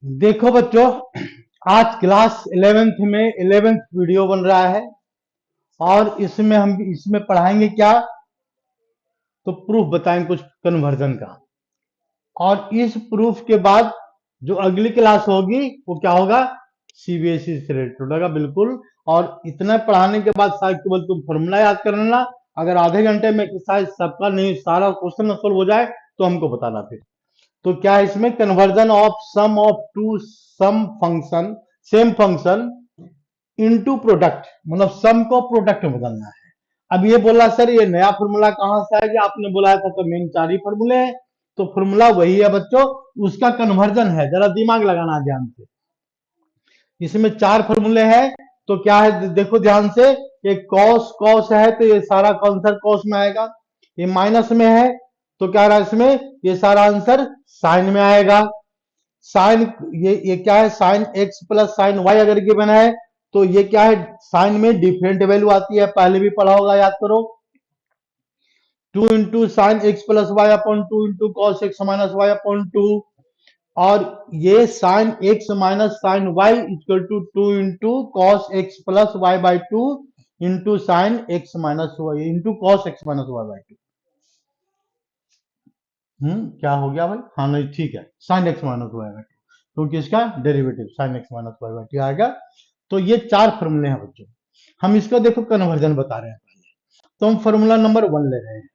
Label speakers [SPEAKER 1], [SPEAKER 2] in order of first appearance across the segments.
[SPEAKER 1] देखो बच्चों, आज क्लास 11th में 11th वीडियो बन रहा है और इसमें पढ़ाएंगे क्या? तो प्रूफ बताएंगे कुछ कन्वर्जन का। और इस प्रूफ के बाद जो अगली क्लास होगी वो क्या होगा? सीबीएसई से रिलेटेड होगा बिल्कुल। और इतना पढ़ाने के बाद शायद केवल तुम फॉर्मूला याद कर लेना। अगर आधे घंटे में एक्सरसाइज सबका नहीं सारा क्वेश्चन सोल्व हो जाए तो हमको बताना फिर। तो क्या है इसमें? Conversion of sum of to sum function same function into product, मतलब सम को प्रोडक्ट में बदलना है। अब ये बोला सर ये नया फॉर्मूला कहां से आएगा? आपने बोला था तो मेन 4 ही फॉर्मूले हैं। तो फॉर्मूला वही है बच्चों, उसका कन्वर्जन है, जरा दिमाग लगाना ध्यान से। इसमें 4 फॉर्मूले हैं। तो क्या है देखो ध्यान से, ये कॉस कॉस है तो ये सारा आंसर कॉस में आएगा। ये माइनस में है तो क्या रहा इसमें? ये सारा आंसर साइन में आएगा। साइन ये क्या है? Sine x plus sine y अगर गिवन है तो ये क्या है? साइन में डिफरेंट वैल्यू आती है, पहले भी पढ़ा होगा, याद करो। 2 into sine x plus y upon 2 into cos x minus y upon 2। और ये sine x minus sine y equal to 2 into cos x plus y by 2 into sine x minus y into cos x minus y by 2। क्या हो गया भाई? हाँ नहीं ठीक है, sine x minus y by 2 क्योंकि इसका derivative sine x minus y by 2 आएगा। तो ये 4 फॉर्मूले हैं बच्चों। हम इसका देखो कन्वर्जन बता रहे हैं पहले। तो हम फॉर्मूला नंबर 1 ले रहे हैं।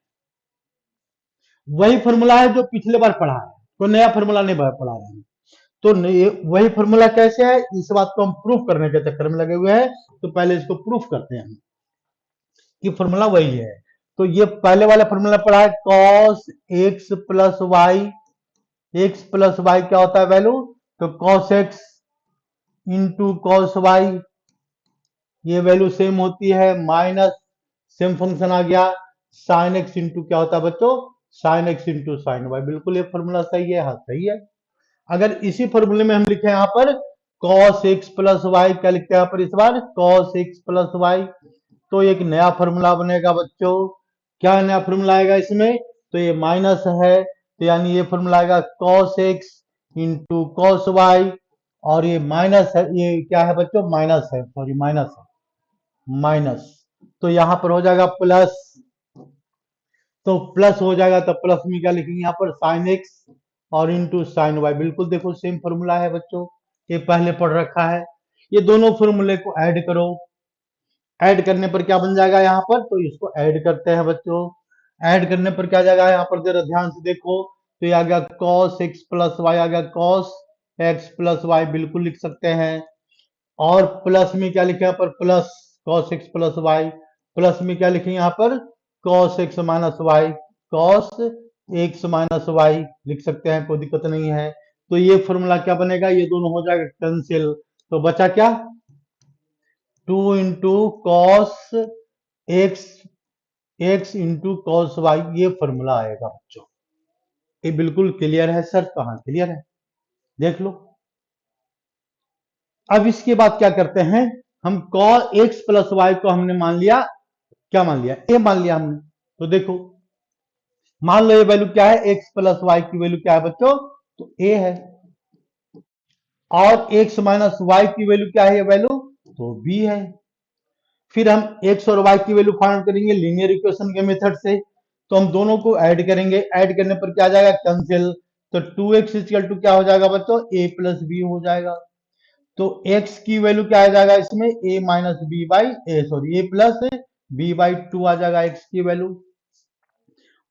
[SPEAKER 1] वही फॉर्मूला है जो पिछले बार पढ़ा है, कोई नया फॉर्मूला नहीं पढ़ा रहे हैं। तो वही फॉर्मूला कैसे है, इस बात को हम प्रूफ करने के चक्कर में लगे हुए हैं। तो पहले इसको प्रूफ करते हैं कि फॉर्मूला वही है। तो ये पहले वाला फॉर्मूला पढ़ा है, cos x plus y. X plus y क्या होता है वैल्यू? तो cos x into cos y, ये वैल्यू सेम होती है, माइनस सेम फंक्शन आ गया साइन एक्स इंटू क्या होता है बच्चों? Sine x into sine y. बिल्कुल ये फॉर्मूला सही है, हाँ सही है। अगर इसी फॉर्मूले में हम लिखे यहाँ पर cos x प्लस वाई, क्या लिखते हैं यहाँ पर इस बार? cos x plus y. तो एक नया फॉर्मूला बनेगा बच्चों। क्या नया फॉर्मूला आएगा इसमें? तो ये माइनस है तो यानी ये फॉर्मूला आएगा cos x into cos y. और ये माइनस है, ये क्या है बच्चों? माइनस है, सॉरी माइनस है, माइनस। तो यहां पर हो जाएगा प्लस। तो प्लस हो जाएगा तो प्लस में क्या लिखेंगे यहाँ पर? साइन एक्स और इंटू साइन वाई। बिल्कुल देखो सेम फॉर्मूला है बच्चों, ये पहले पढ़ रखा है। ये दोनों फॉर्मूले को ऐड करो। ऐड करने पर क्या बन जाएगा यहाँ पर? तो इसको ऐड करते हैं बच्चों। ऐड करने पर क्या जाएगा यहाँ पर? जरा ध्यान से देखो। तो ये आ गया cos x प्लस वाई, आ गया cos x प्लस वाई, बिल्कुल लिख सकते हैं। और प्लस में क्या लिखे यहाँ पर? Plus cos x plus y. Plus में क्या लिखे यहाँ पर? cos x minus y, cos x minus y लिख सकते हैं, कोई दिक्कत नहीं है। तो ये फॉर्मूला क्या बनेगा? ये दोनों हो जाएगा कैंसिल। तो बचा क्या? 2 into cos x x into cos y, ये फॉर्मूला आएगा बच्चों। ये बिल्कुल क्लियर है सर? कहाँ क्लियर है, देख लो। अब इसके बाद क्या करते हैं हम? cos x प्लस वाई को हमने मान लिया, क्या मान लिया? ए मान लिया हमने। तो देखो मान लो ये वैल्यू क्या है? x प्लस वाई की वैल्यू क्या है बच्चों? तो ए है। और x माइनस वाई की वैल्यू क्या है? ये वैल्यू तो बी है। फिर हम x और y की वैल्यू फाइंड करेंगे लीनियर इक्वेशन के मेथड से। तो हम दोनों को ऐड करेंगे, ऐड करने पर क्या आ जाएगा? कैंसिल। तो 2x इक्वल टू क्या हो जाएगा बच्चों? a प्लस बी हो जाएगा। तो x की वैल्यू क्या आ जाएगा इसमें? a minus B by a, sorry a plus B by 2 आ जाएगा x की वैल्यू।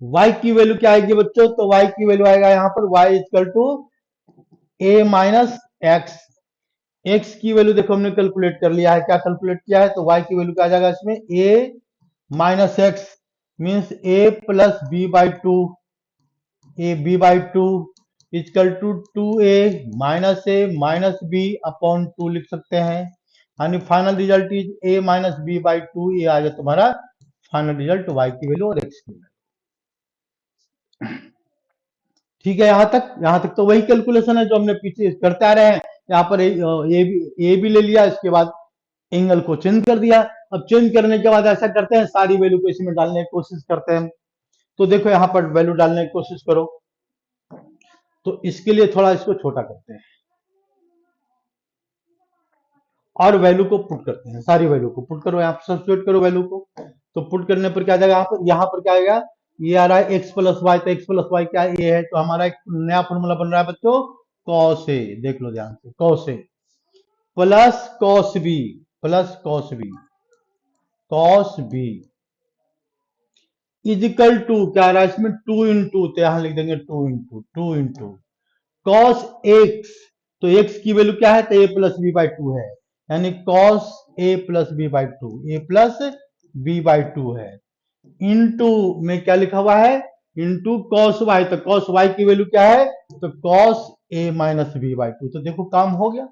[SPEAKER 1] y की वैल्यू क्या आएगी बच्चों? तो y की वैल्यू आएगा यहाँ पर y equal to a minus x. x की वैल्यू देखो हमने कैलकुलेट कर लिया है, क्या कैलकुलेट किया है? तो y की वैल्यू क्या आ जाएगा इसमें? a minus x means a plus B by 2, a b by 2 equal to 2a minus b upon 2 लिख सकते हैं। यानी final result is a minus B by 2। ये आ गया तुम्हारा फाइनल रिजल्ट y की वैल्यू और x की वैल्यू। ठीक है, यहां तक तो वही कैलकुलेशन है जो हमने पीछे करते आ रहे हैं। यहाँ पर ए भी ले लिया, इसके बाद एंगल को चेंज कर दिया। अब चेंज करने के बाद ऐसा करते हैं सारी वैल्यू को इसमें डालने की कोशिश करते हैं। तो देखो यहाँ पर वैल्यू डालने की कोशिश करो। तो इसके लिए थोड़ा इसको छोटा करते हैं। और वैल्यू को पुट करते हैं, सारी वैल्यू को पुट करो, यहाँ पर सब्स्टिट्यूट करो वैल्यू को। तो पुट करने पर क्या आ जाएगा, यहाँ पर क्या आएगा, ये आ रहा है एक्स प्लस वाई, तो एक्स प्लस वाई क्या ये है, तो हमारा एक नया फॉर्मूला बन रहा है बच्चों, कॉस ए, देख लो ध्यान से, cos a plus cos b, plus cos b, cos b equal to क्या आ रहा है इसमें, टू इंटू, तो यहां लिख देंगे टू इंटू कॉस एक्स, तो एक्स की वैल्यू क्या है, तो a plus B by two है, यानी cos a plus B by two, a plus B by two है, इंटू में क्या लिखा हुआ है, इंटू कॉस वाई, तो कॉस वाई की वैल्यू क्या है, तो cos a minus B by two, तो देखो काम हो गया।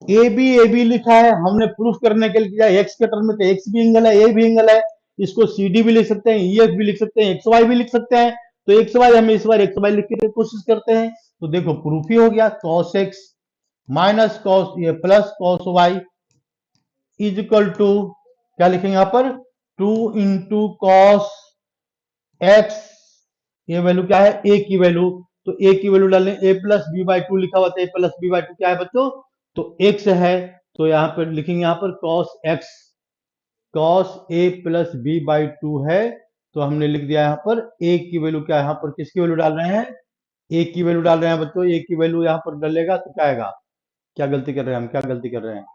[SPEAKER 1] ए बी लिखा है, हमने प्रूफ करने के लिए किया एक्स के टर्म में, तो एक्स भी एंगल है, ए भी एंगल है, इसको सी डी भी लिख सकते हैं, ई एफ भी लिख सकते हैं, एक्स वाई भी लिख सकते हैं, तो एक्स वाई हम इस बार एक्स वाई लिखने की कोशिश करते हैं, तो देखो प्रूफ ही हो गया, कॉस एक्स माइनस कॉस ये plus cos y is equal to क्या लिखेंगे यहाँ पर, टू इंटू कॉस एक्स, ये वैल्यू क्या है, ए की वैल्यू, तो ए की वैल्यू डालें, ए प्लस बी बाई टू लिखा हुआ था, ए प्लस बी बाई टू क्या है बच्चों, तो एक्स है, तो यहाँ पर लिखेंगे यहाँ पर cos x, cos a plus B by two है, तो हमने लिख दिया यहाँ पर ए की वैल्यू क्या है, यहाँ पर किसकी वैल्यू डाल रहे हैं, ए की वैल्यू डाल रहे हैं बच्चों, ए की वैल्यू यहाँ पर डालेगा तो क्या आएगा, क्या गलती कर रहे हैं हम, क्या गलती कर रहे हैं,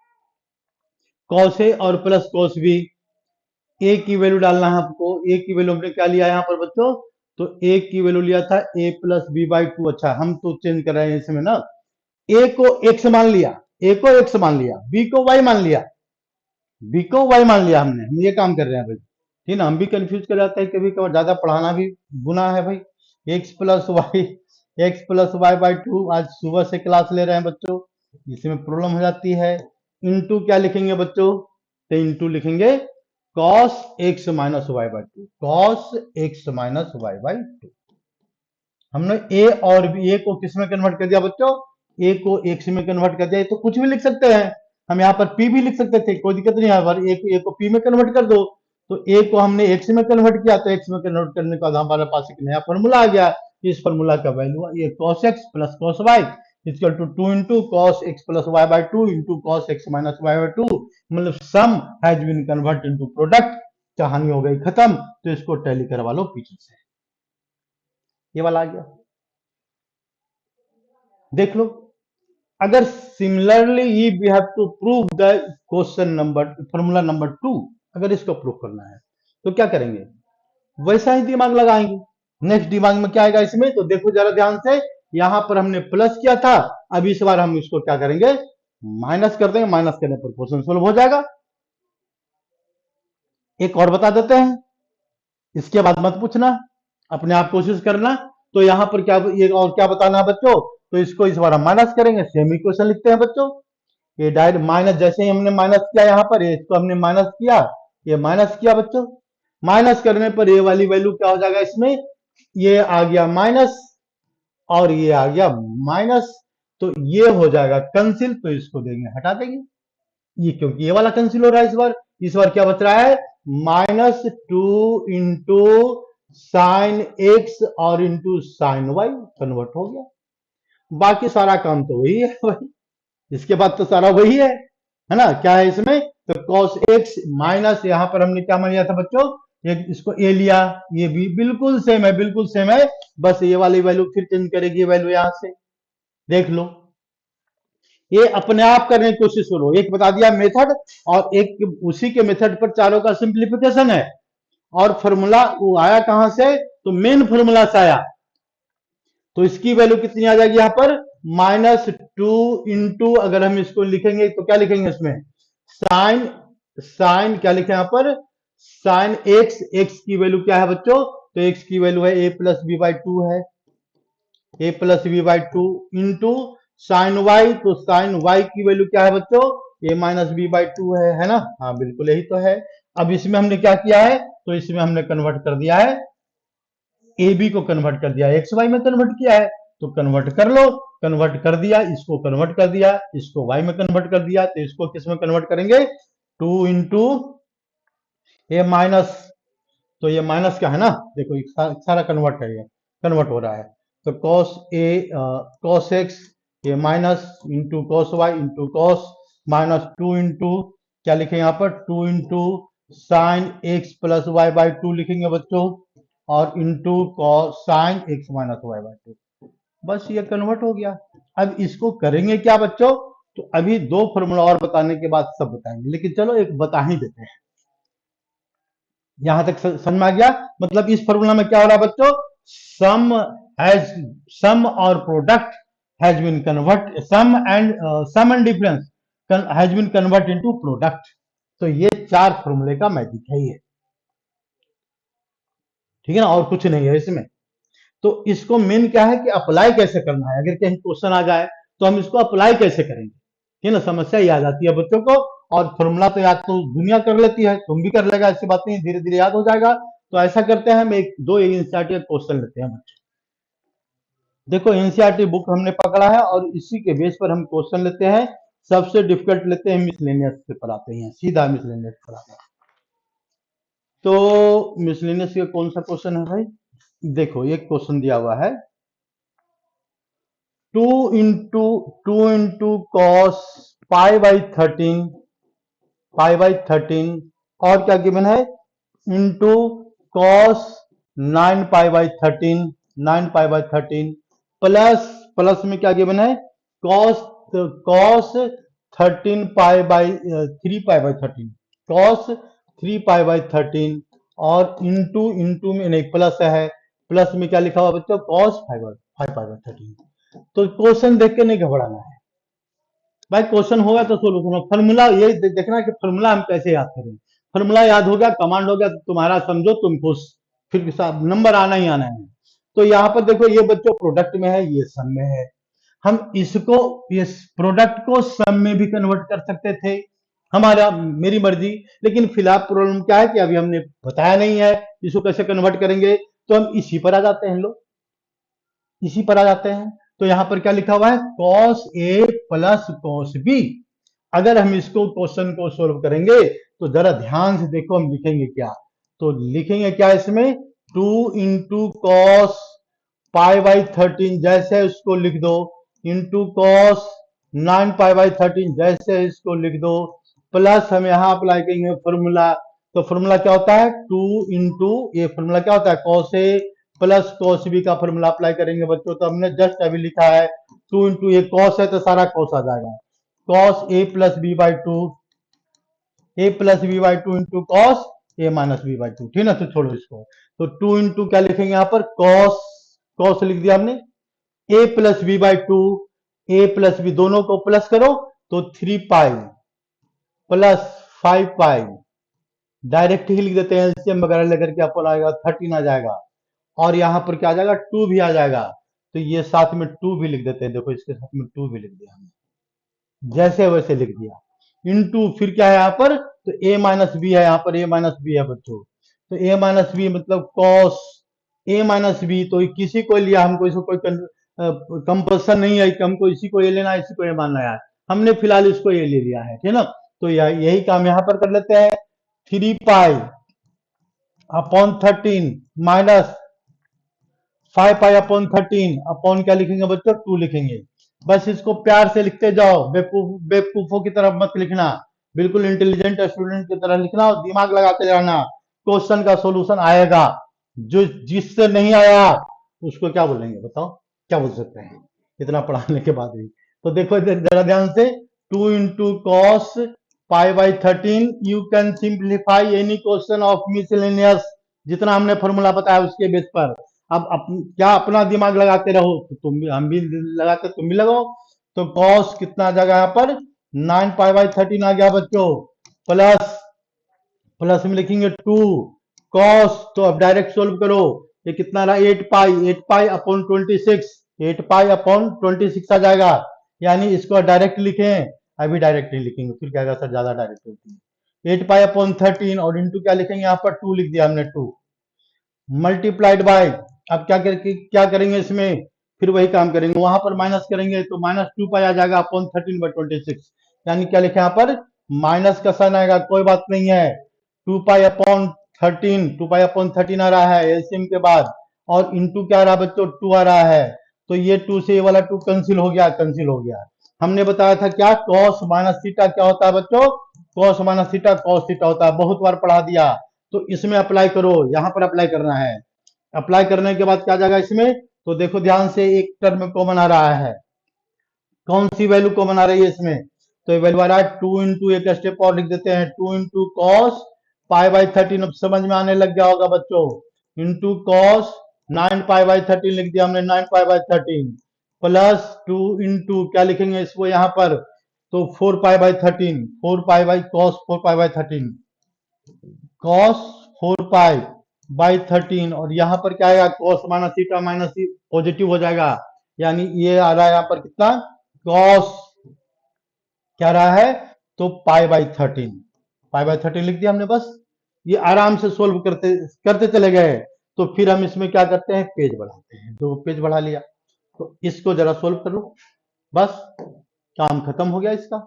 [SPEAKER 1] कॉस ए और प्लस कॉस बी, ए की वैल्यू डालना है आपको, ए की वैल्यू हमने क्या लिया यहाँ पर बच्चों, तो ए की वैल्यू लिया था ए प्लस बी बाई टू, अच्छा हम तो चेंज कर रहे हैं इसमें ना, ए को एक्स मान लिया, ए को एक्स मान लिया, बी को वाई मान लिया, बी को वाई मान लिया हमने, हम ये काम कर रहे हैं भाई, ठीक ना, हम भी कंफ्यूज कर जाते हैं कभी कभार, ज्यादा पढ़ाना भी गुनाह है भाई, x plus y by two, आज सुबह से क्लास ले रहे हैं बच्चों, इसमें प्रॉब्लम हो जाती है, इंटू क्या लिखेंगे बच्चों, तो इंटू लिखेंगे cos x minus y by two, cos x minus y by two, हमने ए और बी, ए को किस में कन्वर्ट कर दिया बच्चों, ए को एक्स में कन्वर्ट कर दिया, तो कुछ भी लिख सकते हैं, हम यहाँ पर पी भी लिख सकते थे, कोई दिक्कत नहीं, यहाँ पर ए को पी में कन्वर्ट कर दो, तो ए को हमने एक्स में कन्वर्ट किया, तो एक्स में कन्वर्ट करने के बाद हमारे पास एक नया फॉर्मूला आ गया, इस फॉर्मूला का वैल्यू ये cos x plus cos y equal to two into cos x plus y by two into cos x minus y by two, मतलब sum has been convert into product, कहानी हो गई खत्म, तो इसको टैली करवा लो पीछे से, ये वाला आ गया, देख लो। अगर similarly we have to prove the question number formula number two, अगर इसको प्रूव करना है तो क्या करेंगे, वैसा ही दिमाग लगाएंगे, नेक्स्ट दिमाग में क्या आएगा इसमें, तो देखो जरा ध्यान से, यहां पर हमने प्लस किया था, अब इस बार हम इसको क्या करेंगे, माइनस कर देंगे, माइनस करने पर क्वेश्चन सोल्व हो जाएगा। एक और बता देते हैं, इसके बाद मत पूछना, अपने आप कोशिश करना, तो यहां पर क्या ये और क्या बताना है बच्चों, तो इसको इस बार हम माइनस करेंगे, सेम इक्वेशन लिखते हैं बच्चों, ये डायरेक्ट माइनस, जैसे ही हमने माइनस किया यहां पर, इसको हमने माइनस किया, ये माइनस किया बच्चों, माइनस करने पर ये वाली वैल्यू क्या हो जाएगा इसमें, ये आ गया माइनस और ये आ गया माइनस, तो ये हो जाएगा कैंसिल, तो इसको देंगे हटा देंगे, ये क्योंकि ये वाला कैंसिल हो रहा है इस बार क्या बच रहा है, minus two into sine x और इंटू साइन वाई, कन्वर्ट हो गया, बाकी सारा काम तो वही है भाई, इसके बाद तो सारा वही है ना, क्या है इसमें, तो cos x माइनस, यहां पर हमने क्या मान लिया था बच्चों, एक इसको a लिया, ये भी बिल्कुल सेम है, बिल्कुल सेम है, बस ये वाली वैल्यू फिर चेंज करेगी वैल्यू यहां से, देख लो, ये अपने आप करने की कोशिश करो, एक बता दिया मेथड, और एक उसी के मेथड पर चारों का सिंप्लीफिकेशन है, और फॉर्मूला वो आया कहां से, तो मेन फॉर्मूला से आया, तो इसकी वैल्यू कितनी आ जाएगी यहां पर, माइनस टू इंटू, अगर हम इसको लिखेंगे तो क्या लिखेंगे इसमें, साइन, साइन क्या लिखे यहां पर, साइन एक्स, एक्स की वैल्यू क्या है बच्चों, तो एक्स की वैल्यू है A plus B by two है, A plus B by two into sine y, तो साइन वाई की वैल्यू क्या है बच्चों, A minus B by two है ना, हाँ बिल्कुल यही तो है। अब इसमें हमने क्या किया है, तो इसमें हमने कन्वर्ट कर दिया है, ए बी को कन्वर्ट कर दिया, एक्स वाई में कन्वर्ट किया है, तो कन्वर्ट कर लो, कन्वर्ट कर दिया, इसको कन्वर्ट कर दिया, इसको वाई में कन्वर्ट कर दिया, तो इसको किस में कन्वर्ट करेंगे, टू इंटू ए माइनस, तो ये माइनस का है ना, देखो सारा कन्वर्ट है, ये कन्वर्ट हो रहा है, तो कॉस ए कॉस एक्स ये minus into cos y into cos minus 2 into क्या लिखेंगे यहाँ पर 2 into sine x plus y by 2 लिखेंगे बच्चों, और into cos sine x minus y by 2। बस ये कन्वर्ट हो गया। अब इसको करेंगे क्या बच्चों, तो अभी दो फॉर्मूला और बताने के बाद सब बताएंगे, लेकिन चलो एक बता ही देते हैं। यहां तक समझ में आ गया। मतलब इस फॉर्मूला में क्या हो रहा है बच्चों, सम हैज सम और product has been convert, sum and difference has been convert into product. तो ये चार फॉर्मूले का मैजिक है ये, ठीक है ना, और कुछ नहीं है इसमें। तो इसको मेन क्या है कि अप्लाई कैसे करना है, अगर कहीं क्वेश्चन आ जाए तो हम इसको अप्लाई कैसे करेंगे, ठीक है ना, समस्या याद आती है बच्चों को। और फॉर्मूला तो याद तो दुनिया कर लेती है, तुम भी कर लेगा, ऐसी बात नहीं, धीरे धीरे याद हो जाएगा। तो ऐसा करते हैं, हम एक दो एनसीईआरटी क्वेश्चन लेते हैं बच्चों। देखो एनसीईआरटी बुक हमने पकड़ा है और इसी के बेस पर हम क्वेश्चन लेते हैं। सबसे डिफिकल्ट लेते हैं, मिसलेनियस से पढ़ाते हैं, सीधा मिसलेनियस पढ़ाते हैं। तो मिसलेनियस का कौन सा क्वेश्चन है भाई, देखो एक क्वेश्चन दिया हुआ है, 2 इंटू कॉस पाई बाई 13 और क्या गिवन है, into cos 9 pi by 13 plus plus में क्या गिवन है, cos cos 3 pi by 13 cos 3 pi by 13 और इंटू इंटू में नहीं प्लस है, प्लस में क्या लिखा हुआ बच्चों, कॉस 5 पाई बाई 13। तो क्वेश्चन देख के नहीं घबराना है भाई, क्वेश्चन होगा तो सोल्यूशन। फॉर्मूला ये देखना कि फॉर्मूला हम कैसे याद करें। फॉर्मूला याद हो गया, कमांड हो गया, तो तुम्हारा समझो तुम खुश, फिर नंबर आना ही आना है। तो यहाँ पर देखो ये बच्चों प्रोडक्ट में है, ये सम में है। हम इसको इस प्रोडक्ट को सम में भी कन्वर्ट कर सकते थे, हमारा मेरी मर्जी। लेकिन फिलहाल प्रॉब्लम क्या है कि अभी हमने बताया नहीं है इसको कैसे कन्वर्ट करेंगे, तो हम इसी पर आ जाते हैं लोग, इसी पर आ जाते हैं। तो यहां पर क्या लिखा हुआ है, cos a plus cos B. अगर हम इसको क्वेश्चन को सोल्व करेंगे तो जरा ध्यान से देखो हम लिखेंगे क्या। तो लिखेंगे क्या इसमें, 2 इंटू कॉस पाई बाई 13 जैसे उसको लिख दो, इंटू कॉस 9 पाई बाई 13 जैसे इसको लिख दो, प्लस हम यहां अप्लाई करेंगे फॉर्मूला। तो फॉर्मूला क्या होता है, 2 इंटू ये फॉर्मूला क्या होता है, cos a plus cos B का फॉर्मूला अप्लाई करेंगे बच्चों। तो हमने जस्ट अभी लिखा है 2 इंटू ये कॉस है तो सारा कॉस आ जाएगा, cos a plus B by 2, A plus B by 2 into cos a minus B by 2, ठीक है ना। तो छोड़ो इसको, तो 2 इंटू क्या लिखेंगे यहाँ पर, कॉस कॉस लिख दिया हमने, A plus B by 2, A plus B दोनों को प्लस करो तो 3 पाई प्लस 5 पाई, डायरेक्ट ही लिख देते हैं, एलसीएम वगैरह लेकर के अपन आएगा 13 आ जाएगा, और यहां पर क्या आ जाएगा 2 भी आ जाएगा। तो ये साथ में 2 भी लिख देते हैं, देखो इसके साथ में 2 भी लिख दिया हमने, जैसे वैसे लिख दिया। इनटू फिर क्या है यहाँ पर, तो ए माइनस बी है, यहाँ पर ए माइनस बी है बच्चों। तो ए माइनस बी मतलब कॉस ए माइनस बी, तो किसी को लिया, हमको इसको कोई कंपल्सन नहीं है कि हमको इसी को ये लेना है इसी को ये मानना है, हमने फिलहाल इसको ये ले लिया है, ठीक है ना। तो यही काम यहाँ पर कर लेते हैं, 3 pi upon 13 minus 5 pi upon 13 upon क्या लिखेंगे बच्चों, 2 लिखेंगे। बस इसको प्यार से लिखते जाओ, बेवकूफों की तरफ मत लिखना, बिल्कुल इंटेलिजेंट स्टूडेंट की तरह लिखना और दिमाग लगाते जाना, क्वेश्चन का सॉल्यूशन आएगा। जो जिससे नहीं आया उसको क्या बोलेंगे बताओ, क्या बोल सकते हैं इतना पढ़ाने के बाद भी। तो देखो जरा ध्यान से, 2 into cos pi by 13, you can simplify any question of miscellaneous, जितना हमने फॉर्मूला बताया उसके बेस पर। अब क्या अपना दिमाग लगाते रहो, तो तुम भी हम भी लगाते, तुम भी लगाओ। तो कॉस कितना आ जाएगा यहाँ पर, 9 पाई बाई 13 आ गया बच्चों, प्लस प्लस में लिखेंगे 2 कॉस, तो अब डायरेक्ट सोल्व करो, ये कितना रहा 8 पाई अपॉन 26, 8 पाई अपॉन 26 आ जाएगा। यानी इसको डायरेक्ट लिखें, अभी डायरेक्ट नहीं लिखेंगे, फिर क्या सर ज्यादा डायरेक्ट होती है। 8 पाई अपॉन 13 और इंटू क्या लिखेंगे यहाँ पर 2 लिख दिया हमने, 2 मल्टीप्लाइड बाय, अब क्या करेंगे इसमें, फिर वही काम करेंगे, वहां पर माइनस करेंगे तो माइनस 2 पाई आ जाएगा अपॉन 13/26, यानी क्या लिखे यहाँ पर माइनस का साइन आएगा, कोई बात नहीं है, 2 पाई अपॉन 13 आ रहा है एलसीएम के बाद, और इंटू क्या आ रहा है बच्चों 2 आ रहा है, तो ये 2 से ये वाला 2 कैंसिल हो गया, कैंसिल हो गया। हमने बताया था क्या, कॉस माइनस थीटा क्या होता है बच्चों, cos minus theta cos theta होता है, बहुत बार पढ़ा दिया। तो इसमें अप्लाई करो, यहां पर अप्लाई करना है। अप्लाई करने के बाद क्या जाएगा इसमें, तो देखो ध्यान से, एक टर्म कॉमन आ रहा है, कौन सी वैल्यू कॉमन आ रही है इसमें, तो ये वैल्यू आ रहा है 2 इंटू, एक स्टेप और लिख देते हैं, 2 इंटू कॉस पाई बाई 13, अब समझ में आने लग गया होगा बच्चों, इंटू कॉस 9 पाई बाई 13 लिख दिया हमने, 9 पाई बाई 13 प्लस 2 इंटू क्या लिखेंगे इसको यहाँ पर, तो 4 pi by 13, 4 pi by cos 4 pi by 13, cos 4 pi by 13, और यहाँ पर क्या आएगा, cos minus theta minus positive हो जाएगा, यानी ये आ रहा है यहाँ पर कितना, कॉस क्या रहा है, तो पाई बाई 13, पाई बाई 13 लिख दिया हमने बस। ये आराम से सोल्व करते करते चले गए। तो फिर हम इसमें क्या करते हैं, पेज बढ़ाते हैं, तो पेज बढ़ा लिया, तो इसको जरा सोल्व कर लो, बस काम खत्म हो गया इसका।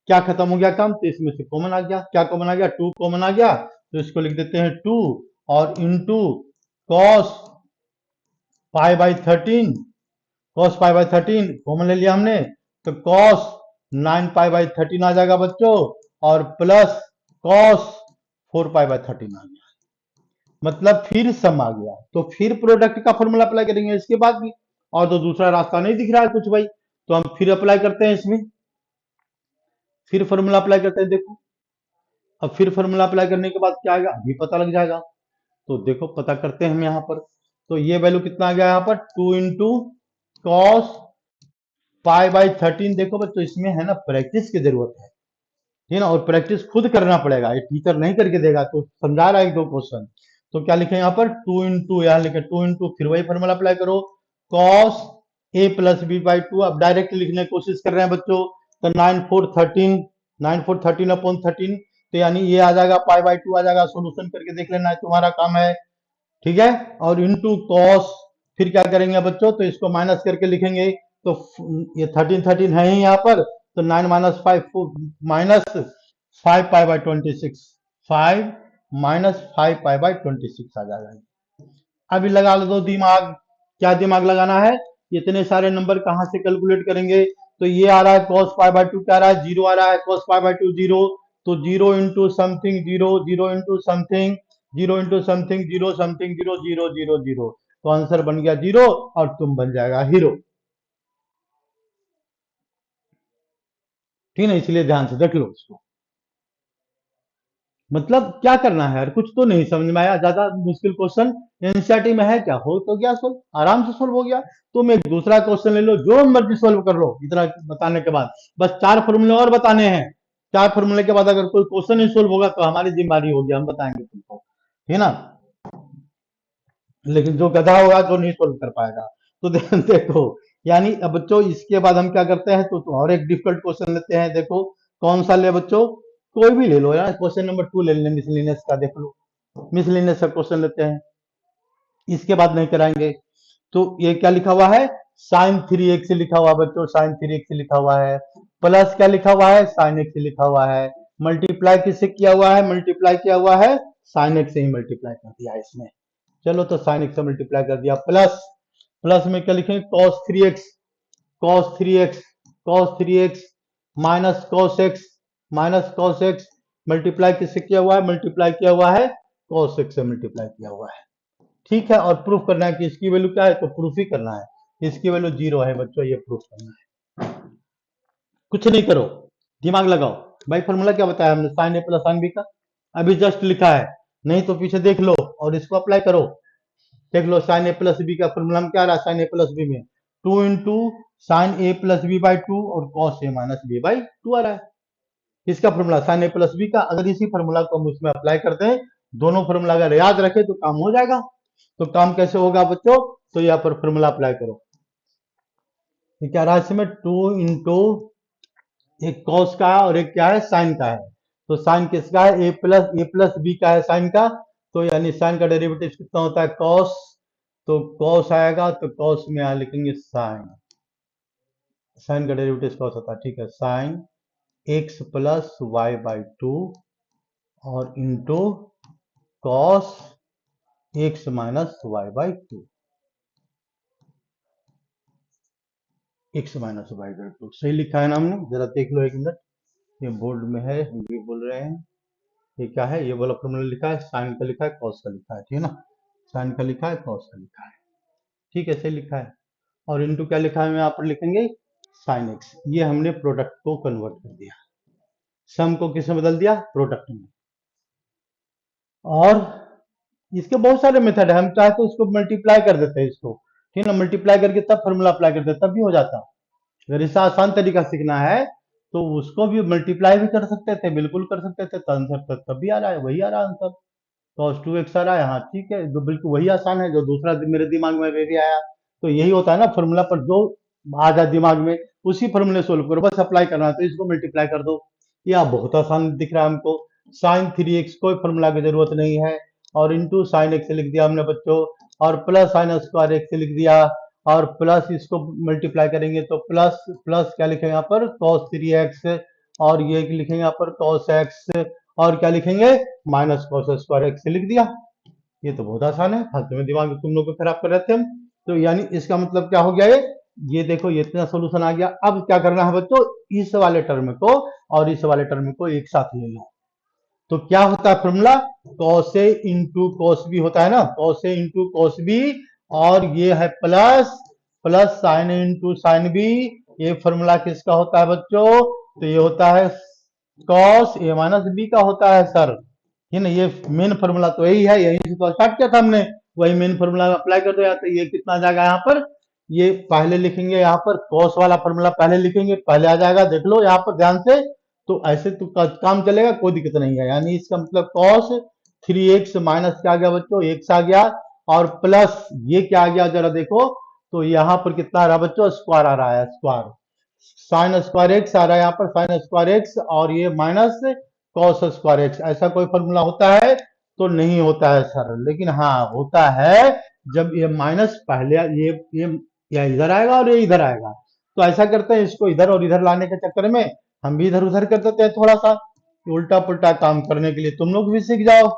[SPEAKER 1] क्या खत्म हो गया काम, तो इसमें से कॉमन आ गया, क्या कॉमन आ गया, 2 कॉमन आ गया, तो इसको लिख देते हैं 2 और into cos pi by 13, cos pi by 13 common ले लिया हमने, तो कॉस 9 पाई बाई 13 आ जाएगा बच्चों, और प्लस कॉस 4 पाई बाई 13 आ गया, मतलब फिर सम आ गया। तो फिर प्रोडक्ट का फॉर्मूला अप्लाई करेंगे इसके बाद भी, और तो दूसरा रास्ता नहीं दिख रहा है कुछ भाई, तो हम फिर अप्लाई करते हैं इसमें, फिर फॉर्मूला अप्लाई करते हैं, देखो अब फिर फॉर्मूला अप्लाई करने के बाद क्या आएगा अभी पता लग जाएगा। तो देखो पता करते हैं हम यहाँ पर, तो ये वैल्यू कितना आ गया यहाँ पर, 2 इंटू कॉस पाई बाई 13, देखो बच्चों इसमें है ना प्रैक्टिस की जरूरत है, ठीक है ना, और प्रैक्टिस खुद करना पड़ेगा, ये टीचर नहीं करके देगा, तो समझा रहा है एक दो क्वेश्चन। तो क्या लिखे यहाँ पर, 2 इंटू, यहाँ लिखे 2 इंटू, फिर वही फॉर्मूला अप्लाई करो, cos a plus B by 2, अब डायरेक्ट लिखने की कोशिश कर रहे हैं बच्चों, तो 9 4 13, 9 4 13 अपॉन 13, तो यानी ये आ जाएगा पाई बाई 2 आ जाएगा, सोल्यूशन करके देख लेना है, तुम्हारा काम है, ठीक है। और इंटू कॉस, फिर क्या करेंगे बच्चों, तो इसको माइनस करके लिखेंगे, तो ये 13 13 है ही यहाँ पर, तो 9 minus 5 minus 5 pi by 26, 5 minus 5 pi by 26 आ जाएगा। अभी लगा लो दो दिमाग, क्या दिमाग लगाना है, इतने सारे नंबर कहाँ से कैलकुलेट करेंगे, तो ये आ रहा है cos पाई बाई 2 क्या आ रहा है, जीरो आ रहा है, cos पाई बाई 2 जीरो, तो zero into something zero, zero into something zero into something zero, something zero, zero zero zero, तो आंसर बन गया जीरो, और तुम बन जाएगा हीरो, ठीक है, इसलिए ध्यान से देख लो उसको। मतलब क्या करना है यार, कुछ तो नहीं समझ में आया, ज्यादा मुश्किल क्वेश्चन एनसीईआरटी में है क्या, हो तो गया सोल्व, आराम से सोल्व हो गया। तुम एक दूसरा क्वेश्चन ले लो, जो मर्जी सोल्व कर लो, इतना बताने के बाद बस 4 फॉर्मूले और बताने हैं, 4 फॉर्मूले के बाद अगर कोई क्वेश्चन नहीं सोल्व होगा तो हमारी जिम्मेदारी होगी, हम बताएंगे तुमको, ठीक है ना, लेकिन जो गधा होगा जो नहीं सोल्व कर पाएगा। तो देखो, यानी अब बच्चों इसके बाद हम क्या करते हैं, तो और एक डिफिकल्ट क्वेश्चन लेते हैं, देखो कौन सा ले बच्चों, कोई भी ले लो यार, क्वेश्चन नंबर 2 ले लें मिसलिनियस का, देख लो मिसलिनियस का क्वेश्चन लेते हैं, इसके बाद नहीं कराएंगे। तो ये क्या लिखा हुआ है, साइन 3x लिखा हुआ है बच्चों, साइन 3x लिखा हुआ है, प्लस क्या लिखा हुआ है, साइन x लिखा हुआ है, मल्टीप्लाई किससे किया हुआ है, मल्टीप्लाई किया हुआ है साइन x से ही मल्टीप्लाई कर दिया है इसमें, चलो तो साइन x से मल्टीप्लाई कर दिया, प्लस प्लस में क्या लिखेंगे, cos 3x, cos 3x, cos 3x minus cos x, minus cos x, multiply किससे किया हुआ है, मल्टीप्लाई किया हुआ है cos x से मल्टीप्लाई किया हुआ है, ठीक है। और प्रूफ करना है कि इसकी वैल्यू क्या है, तो प्रूफ ही करना है, इसकी वैल्यू जीरो है बच्चों, ये प्रूफ करना है, कुछ नहीं करो, दिमाग लगाओ। भाई फॉर्मूला क्या बताया हमने, sign a plus sine B का, अभी जस्ट लिखा है, नहीं तो पीछे देख लो और इसको अप्लाई करो, देख लो साइन ए प्लस बी का फॉर्मूला में क्या आ रहा है, साइन ए प्लस बी में 2 into sine a plus B by 2 और cos a minus B by 2 आ रहा है, इसका formula sine a plus b का, अगर इसी फॉर्मूला को हम उसमें अप्लाई करते हैं, दोनों फॉर्मूला अगर याद रखे तो काम हो जाएगा। तो काम कैसे होगा बच्चों, तो यहाँ पर फॉर्मूला अप्लाई करो, ये क्या रहा है इसमें, 2 इंटू, एक कॉस का है और एक क्या है साइन का है, तो साइन किसका है, ए प्लस बी का है साइन का, तो यानी साइन का डेरिवेटिव कितना होता है कॉस, तो कॉस आएगा, तो कॉस में यहाँ लिखेंगे साइन, साइन का डेरिवेटिव कॉस होता है, ठीक है, sine x plus y by 2 और into cos x minus y by 2, x minus y का टू, सही लिखा है ना हमने? जरा देख लो एक मिनट, ये बोर्ड में है, हम भी बोल रहे हैं। ये क्या है? ये वाला फॉर्मूला लिखा है, साइन का लिखा है, कॉस का लिखा है, ठीक है ना? साइन का लिखा है, कॉस का लिखा है, ठीक है, सही लिखा है। और इनटू क्या लिखा है, हम यहाँ पर लिखेंगे साइन एक्स। ये हमने प्रोडक्ट को कन्वर्ट कर दिया, सम को किसमें बदल दिया? प्रोडक्ट में। और इसके बहुत सारे मेथड है, हम चाहे तो इसको मल्टीप्लाई कर देते हैं इसको, ठीक है ना? मल्टीप्लाई करके तब फॉर्मूला अप्लाई करते हैं, तब भी हो जाता। अगर इसका आसान तरीका सीखना है तो उसको भी मल्टीप्लाई भी कर सकते थे, बिल्कुल कर सकते थे, तो आंसर तब भी आ रहा है, वही आ रहा है आंसर। कॉस टू एक्स आ रहा है, हाँ ठीक है, जो बिल्कुल वही आसान है जो दूसरा मेरे दिमाग में भी आया। तो यही होता है ना, फॉर्मूला पर जो आ जाए दिमाग में उसी फॉर्मूले सोल्व करो, बस अप्लाई करना है, तो इसको मल्टीप्लाई कर दो। ये आप बहुत आसान दिख रहा है हमको। साइन थ्री एक्स कोई फॉर्मूला की जरूरत नहीं है, और इंटू साइन एक्स लिख दिया हमने बच्चों, और प्लस साइन स्क्वायर एक्स लिख दिया, और प्लस इसको मल्टीप्लाई करेंगे तो प्लस प्लस क्या लिखेंगे यहाँ पर? कॉस थ्री एक्स, और ये लिखेंगे यहाँ पर कॉस एक्स, और क्या लिखेंगे? माइनस कॉस स्क्वायर एक्स लिख दिया। ये तो बहुत आसान है, फालतू में दिमाग तुम लोग को खराब कर रहे थे हम। तो यानी इसका मतलब क्या हो गया? ये देखो, ये इतना सोल्यूशन आ गया। अब क्या करना है बच्चों? इस वाले टर्म को और इस वाले टर्म को एक साथ ले लो, तो क्या होता है formula? Cos A into cos B होता है ना, cos A into cos B, और ये है प्लस प्लस साइन ए इंटू साइन बी। ये फॉर्मूला किसका होता है बच्चों? तो ये होता है कॉस ए माइनस बी का होता है सर, है ना? ये मेन फॉर्मूला तो यही है, यही से तो स्टार्ट किया था हमने, वही मेन फॉर्मूला अप्लाई कर दो यहाँ। तो ये कितना आ जाएगा यहाँ पर? ये पहले लिखेंगे यहाँ पर कॉस वाला फॉर्मूला, पहले लिखेंगे, पहले आ जाएगा, देख लो यहाँ पर ध्यान से। तो ऐसे तो काम चलेगा, कोई दिक्कत नहीं है। यानी इसका मतलब कॉस थ्री एक्स माइनस क्या आ गया बच्चों? एक्स आ गया, और प्लस ये क्या आ गया जरा देखो, तो यहाँ पर कितना आ रहा है बच्चों? स्क्वायर आ रहा है, स्क्वायर साइन स्क्वायर एक्स आ रहा है यहाँ पर, साइन स्क्वायर एक्स, और ये माइनस कॉस स्क्वायर एक्स। ऐसा कोई फॉर्मूला होता है? तो नहीं होता है सर, लेकिन हाँ होता है जब ये माइनस पहले ये इधर आएगा और ये इधर आएगा। तो ऐसा करते हैं, इसको इधर और इधर लाने के चक्कर में हम भी इधर उधर कर देते हैं थोड़ा सा, उल्टा पुल्टा काम करने के लिए तुम लोग भी सीख जाओ,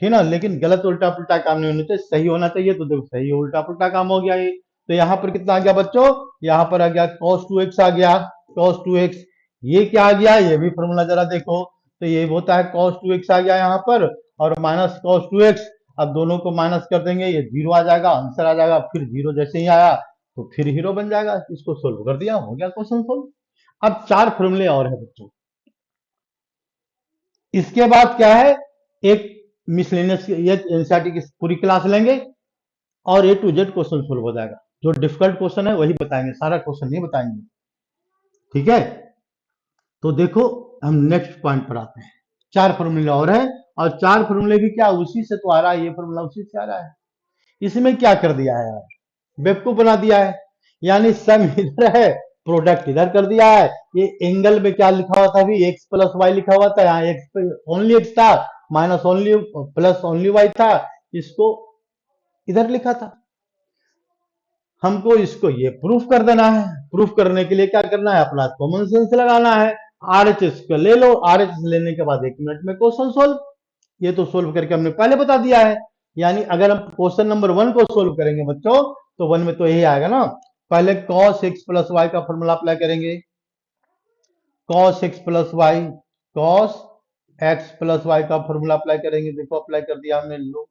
[SPEAKER 1] ठीक ना? लेकिन गलत उल्टा पुल्टा काम नहीं होना चाहिए, सही होना चाहिए। तो देखो, सही उल्टा पुल्टा काम हो गया ये। तो यहाँ पर कितना आ गया बच्चों? यहाँ पर आ गया cos 2x आ गया, cos 2x। ये क्या आ गया? ये भी फॉर्मूला जरा देखो, तो ये होता है cos 2x आ गया यहाँ पर, और माइनस cos 2x। अब दोनों को माइनस कर देंगे, ये जीरो आ जाएगा, आंसर आ जाएगा। फिर जीरो जैसे ही आया तो फिर हीरो बन जाएगा। इसको सोल्व कर दिया, हो गया क्वेश्चन सोल्व। अब चार फॉर्मूले और है बच्चों। इसके बाद क्या है? एक मिसलेनियस, ये एनसीईआरटी की पूरी क्लास लेंगे और ए टू जेड क्वेश्चन सोल्व हो जाएगा। जो डिफिकल्ट क्वेश्चन है वही बताएंगे, सारा क्वेश्चन नहीं बताएंगे, ठीक है? तो देखो, हम नेक्स्ट पॉइंट पर आते हैं। चार फॉर्मूले और है, और चार फॉर्मूले भी क्या उसी से तो आ रहा है, ये फॉर्मूला उसी से आ रहा है। इसमें क्या कर दिया है यार? बेवकूफ बना दिया है। यानी सम इधर है, प्रोडक्ट इधर कर दिया है। ये एंगल में क्या लिखा हुआ था अभी? एक्स प्लस वाई लिखा हुआ था, यहाँ एक्स ओनली एक्स था, minus only plus only y था, इसको इधर लिखा था। हमको इसको ये प्रूफ कर देना है। प्रूफ करने के लिए क्या करना है? अपना कॉमन सेंस लगाना है। आरएचएस को ले लो, आरएचएस लेने के बाद 1 मिनट में क्वेश्चन सोल्व। ये तो सोल्व करके हमने पहले बता दिया है। यानी अगर हम क्वेश्चन नंबर 1 को सोल्व करेंगे बच्चों, तो 1 में तो यही आएगा ना। पहले cos x प्लस वाई का फॉर्मूला अप्लाई करेंगे, cos x plus y, cos x plus y का फॉर्मूला अप्लाई करेंगे। देखो अप्लाई कर दिया हमने, लो।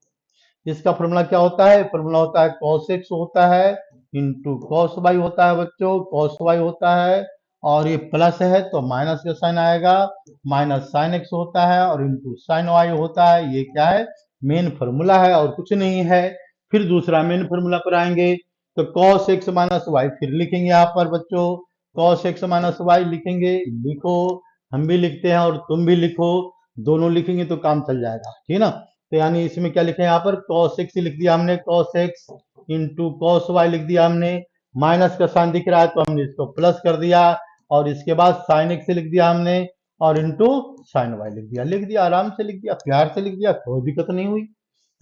[SPEAKER 1] इसका फॉर्मूला क्या होता है? फॉर्मूला होता है cos x होता है इंटू cos y होता है बच्चों, cos y होता है, और ये प्लस है तो माइनस का साइन आएगा, माइनस साइन x होता है, और इंटू साइन y होता है। ये क्या है? मेन फॉर्मूला है और कुछ नहीं है। फिर दूसरा मेन फॉर्मूला पर आएंगे, तो cos x माइनस वाई फिर लिखेंगे यहाँ पर बच्चों, cos x माइनस वाई लिखेंगे, लिखो, हम भी लिखते हैं और तुम भी लिखो, दोनों लिखेंगे तो काम चल जाएगा, ठीक है ना? तो यानी इसमें क्या लिखे? यहाँ पर cos x लिख दिया हमने, cos x into cos y लिख दिया हमने, माइनस का साइन दिख रहा है तो हमने इसको प्लस कर दिया, और इसके बाद sin x लिख दिया हमने, और इंटू sin y लिख दिया, आराम से लिख दिया, प्यार से लिख दिया, कोई दिक्कत नहीं हुई।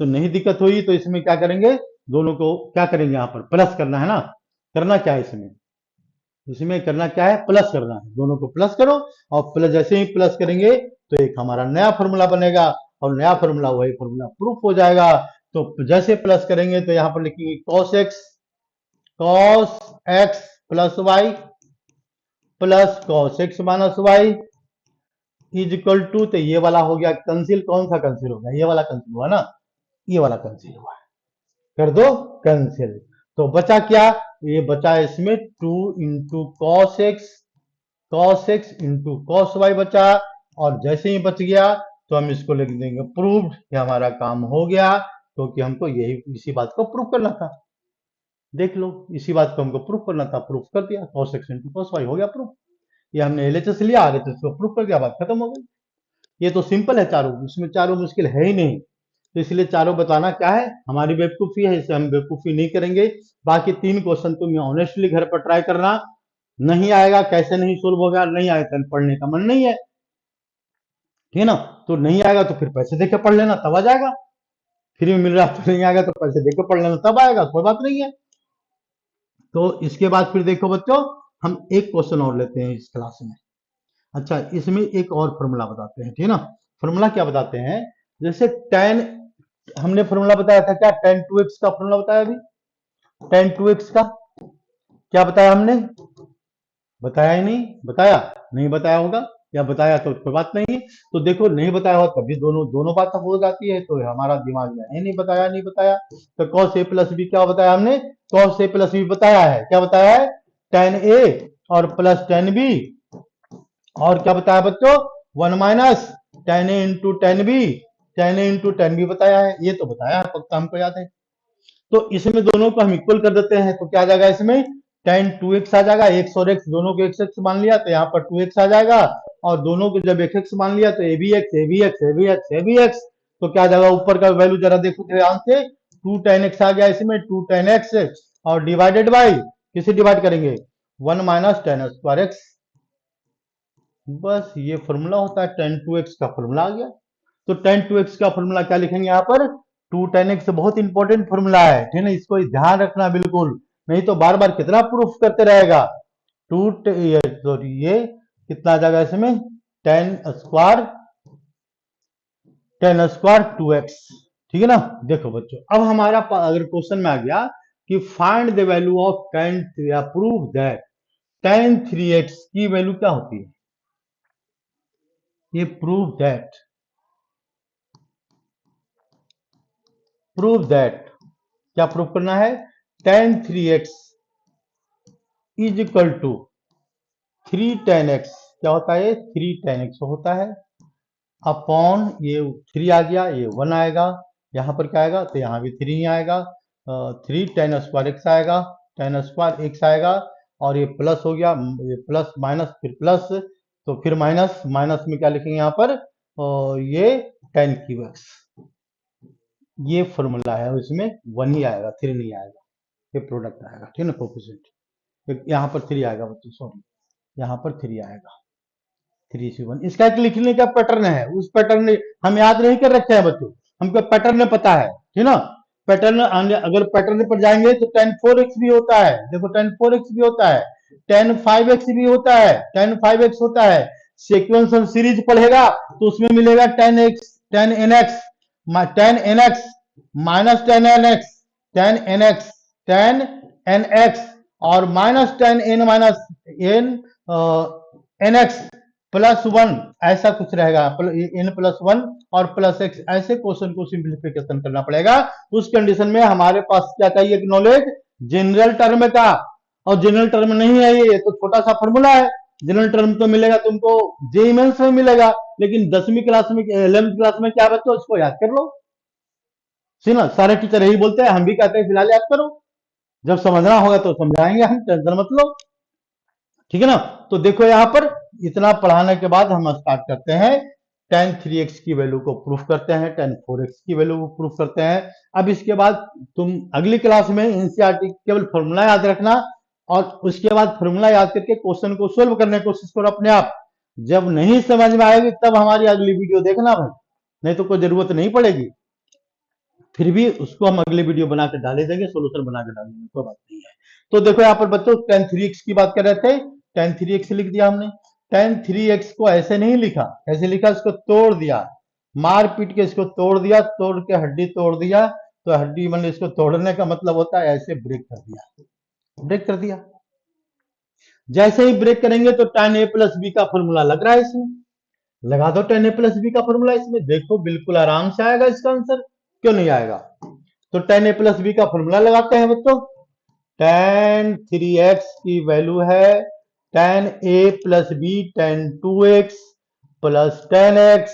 [SPEAKER 1] तो नहीं दिक्कत हुई तो इसमें क्या करेंगे? दोनों को क्या करेंगे? यहाँ पर प्लस करना है ना। करना क्या है इसमें? इसमें करना क्या है? प्लस करना है। दोनों को प्लस करो, और प्लस जैसे ही प्लस करेंगे तो एक हमारा नया फॉर्मूला बनेगा, और नया फॉर्मूला वही फॉर्मूला प्रूफ हो जाएगा। तो जैसे प्लस करेंगे तो यहाँ पर लिखेंगे cos x plus y plus cos x minus y is equal to, तो ये वाला हो गया कैंसिल, कौन सा कैंसिल हो गया, ये वाला कैंसिल हुआ ना, ये वाला कैंसिल हुआ, कर दो कैंसिल। तो बचा क्या, ये बचा इसमें 2 into cos x into cos y बचा, और जैसे ही बच गया तो हम इसको लिख देंगे प्रूव्ड, ये हमारा काम हो गया, क्योंकि हमको यही इसी बात को प्रूव करना था। देख लो, इसी बात को हमको प्रूफ करना था, प्रूफ कर दिया, cos x into cos y हो गया प्रूफ। ये हमने एलएचएस लिया, आरएचएस को प्रूफ कर दिया, बात खत्म हो गई। ये तो सिंपल है चारों, इसमें चारों मुश्किल है ही नहीं, तो इसलिए चारों बताना क्या है, हमारी बेवकूफी है, इसे हम बेवकूफी नहीं करेंगे। बाकी 3 क्वेश्चन तुम ऑनेस्टली घर पर ट्राई करना, नहीं आएगा कैसे नहीं सोल्व होगा, नहीं आएगा पढ़ने का मन नहीं है, ठीक है ना, तो नहीं आएगा तो फिर पैसे देके पढ़ लेना, तब आ जाएगा। फ्री में मिल रहा तो नहीं आएगा तो पैसे देके पढ़ लेना, तब आएगा, कोई बात नहीं है। तो इसके बाद फिर देखो बच्चों, हम एक क्वेश्चन और लेते हैं इस क्लास में। अच्छा, इसमें एक और फॉर्मूला बताते हैं, ठीक है ना। फॉर्मूला क्या बताते हैं, जैसे tan, हमने फॉर्मूला बताया था क्या, tan 2x का फॉर्मूला बताया अभी, tan 2x का क्या बताया हमने, बताया ही नहीं, बताया नहीं, बताया होगा, या बताया तो कोई बात नहीं है। तो देखो नहीं बताया हो तभी दोनों दोनों बात हो जाती है, तो हमारा दिमाग में है नहीं बताया नहीं बताया। तो cos a प्लस बी क्या बताया हमने, cos a प्लस बी बताया है, क्या बताया है, tan a और प्लस tan b, और क्या बताया बच्चों, 1 minus tan a into tan b, tan a into tan b बताया है, ये तो बताया है पक्का, हमको याद है। तो इसमें दोनों को हम इक्वल कर देते हैं, तो क्या आ जाएगा इसमें, tan 2x आ जाएगा, x और x दोनों को x x मान लिया तो यहाँ पर 2x आ जाएगा, और दोनों को जब x x मान लिया तो a b x, तो क्या आ जाएगा, ऊपर का वैल्यू जरा देखो ध्यान से, 2 tan x आ गया इसमें, 2 tan x और डिवाइडेड बाई, किसे डिवाइड करेंगे, 1 माइनस tan स्क्वायर x। बस ये फॉर्मूला होता है, tan 2x का फॉर्मूला आ गया। तो tan 2x का फॉर्मूला क्या लिखेंगे यहाँ पर, 2 tan x बहुत इंपॉर्टेंट फॉर्मूला है, ठीक है ना, इसको ध्यान रखना बिल्कुल, नहीं तो बार बार कितना प्रूफ करते रहेगा। सॉरी ये कितना आ जाएगा इसमें, tan स्क्वायर 2x, ठीक है ना। देखो बच्चों, अब हमारा अगर क्वेश्चन में आ गया कि find the value of tan, या प्रूव दैट tan 3x की वैल्यू क्या होती है, ये प्रूव दैट क्या प्रूव करना है, tan 3x is equal to 3 tan x, क्या होता है, 3 tan x होता है, अपॉन ये 3 आ गया, ये 1 आएगा, यहाँ पर क्या आएगा, तो यहाँ भी 3 ही आएगा, 3 tan स्क्वायर x आएगा, tan स्क्वायर x आएगा, और ये प्लस हो गया, ये प्लस माइनस फिर प्लस, तो फिर माइनस, माइनस में क्या लिखेंगे यहाँ पर, ये tan क्यूब x, ये फॉर्मूला है, इसमें 1 ही आएगा, 3 नहीं आएगा, ये प्रोडक्ट आएगा, ठीक है ना, कोफिशिएंट यहाँ पर 3 आएगा बच्चों, सॉरी यहाँ पर 3 आएगा, 3C1, इसका एक लिखने का पैटर्न है, उस पैटर्न हम याद नहीं कर रखे हैं बच्चों, हमको पैटर्न पता है, ठीक ना। पैटर्न अगर पैटर्न पर जाएंगे तो tan 4x भी होता है, देखो tan 4x भी होता है, tan 5x भी होता है, tan 5x होता है, सीक्वेंशियल सीरीज पढ़ेगा तो उसमें मिलेगा tan x, tan nx, tan nx minus tan nx, tan nx, tan nx और minus tan n minus n nx plus 1, ऐसा कुछ रहेगा, n प्लस 1 और प्लस x, ऐसे क्वेश्चन को सिंप्लीफिकेशन करना पड़ेगा। उस कंडीशन में हमारे पास क्या चाहिए, नॉलेज जनरल टर्म का, और जनरल टर्म नहीं है ये तो छोटा सा फॉर्मूला है, जनरल टर्म तो मिलेगा तुमको जेईई मेंस में मिलेगा, लेकिन 10वीं क्लास में 11वीं क्लास में क्या बच्चों, इसको याद कर लो, सुना, सारे टीचर यही बोलते हैं, हम भी कहते हैं फिलहाल याद करो, जब समझना होगा तो समझाएंगे हम, टेंशन मत लो, ठीक है ना। तो देखो यहाँ पर इतना पढ़ाने के बाद हम स्टार्ट करते हैं, tan 3x की वैल्यू को प्रूफ करते हैं, tan 4x की वैल्यू को प्रूफ करते हैं। अब इसके बाद तुम अगली क्लास में एनसीईआरटी केवल फॉर्मूला याद रखना, और उसके बाद फॉर्मूला याद करके क्वेश्चन को सोल्व करने की कोशिश करो अपने आप, जब नहीं समझ में आएगी तब हमारी अगली वीडियो देखना भाई, नहीं तो कोई जरूरत नहीं पड़ेगी, फिर भी उसको हम अगली वीडियो बना के डाले देंगे, सोल्यूशन बना के डालेंगे, कोई बात नहीं है। तो देखो यहाँ पर बच्चों tan 3x की बात कर रहे थे, tan 3x लिख दिया हमने, tan 3x को ऐसे नहीं लिखा, ऐसे लिखा, इसको तोड़ दिया, मार पीट के इसको तोड़ दिया, तोड़ के हड्डी तोड़ दिया, तो हड्डी मतलब इसको तोड़ने का मतलब होता है ऐसे ब्रेक कर दिया, ब्रेक कर दिया, जैसे ही ब्रेक करेंगे तो tan a प्लस बी का फॉर्मूला लग रहा है इसमें, लगा दो tan a प्लस बी का फॉर्मूला इसमें, देखो बिल्कुल आराम से आएगा इसका आंसर, क्यों नहीं आएगा। तो tan a प्लस बी का फॉर्मूला लगाते हैं बच्चों, tan 3x की वैल्यू है tan a plus b tan 2x plus tan x,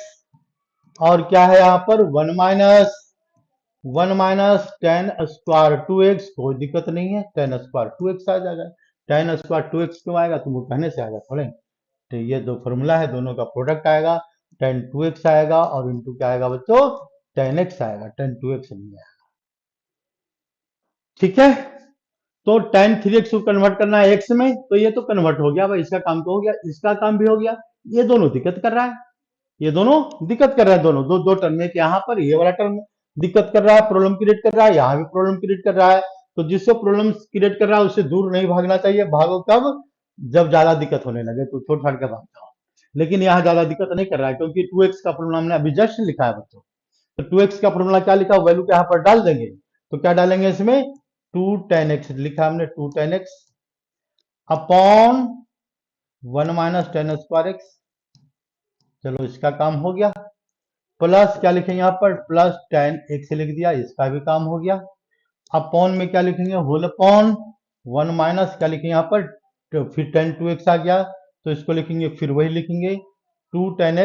[SPEAKER 1] और क्या है यहाँ पर 1 माइनस टेन स्क्वायर 2x, कोई दिक्कत नहीं है, टेन स्क्वायर 2x आ जाएगा। टेन स्क्वायर 2x क्यों आएगा, तुमको कहने से आएगा थोड़े। तो ये दो फॉर्मूला है, दोनों का प्रोडक्ट आएगा, टेन 2x आएगा और इंटू क्या आएगा बच्चों, टेन एक्स आएगा, टेन 2x नहीं आएगा। ठीक है, तो टेन 3x को कन्वर्ट करना है x में, तो ये तो कन्वर्ट हो गया भाई, इसका काम तो हो गया, इसका काम भी हो गया। ये दोनों दिक्कत कर रहा है, ये दोनों दिक्कत कर रहा है, दोनों दो दो टर्म में, यहाँ पर ये वाला टर्म दिक्कत कर रहा है, प्रॉब्लम क्रिएट कर रहा है, यहाँ भी प्रॉब्लम क्रिएट कर रहा है। तो जिससे प्रॉब्लम क्रिएट कर रहा है उससे दूर नहीं भागना चाहिए, भागो कब, जब ज्यादा दिक्कत होने लगे तो छोड़ छाड़ के भाग जाओ। लेकिन यहाँ ज्यादा दिक्कत नहीं कर रहा है, क्योंकि 2x का फॉर्मूला हमने अभी जस्ट लिखा है बच्चों। तो 2x का फॉर्मूला क्या लिखा, वैल्यू यहाँ पर डाल देंगे, तो क्या डालेंगे इसमें, 2 tan x लिखा हमने, 2 tan x upon 1 minus ten square x, चलो इसका काम हो गया। प्लस क्या लिखेंगे यहाँ पर, प्लस tan x लिख दिया, इसका भी काम हो गया। अपॉन में क्या लिखेंगे, होल अपॉन 1 माइनस क्या लिखेंगे यहाँ पर, तो फिर tan 2x आ गया, तो इसको लिखेंगे, फिर वही लिखेंगे 2 tan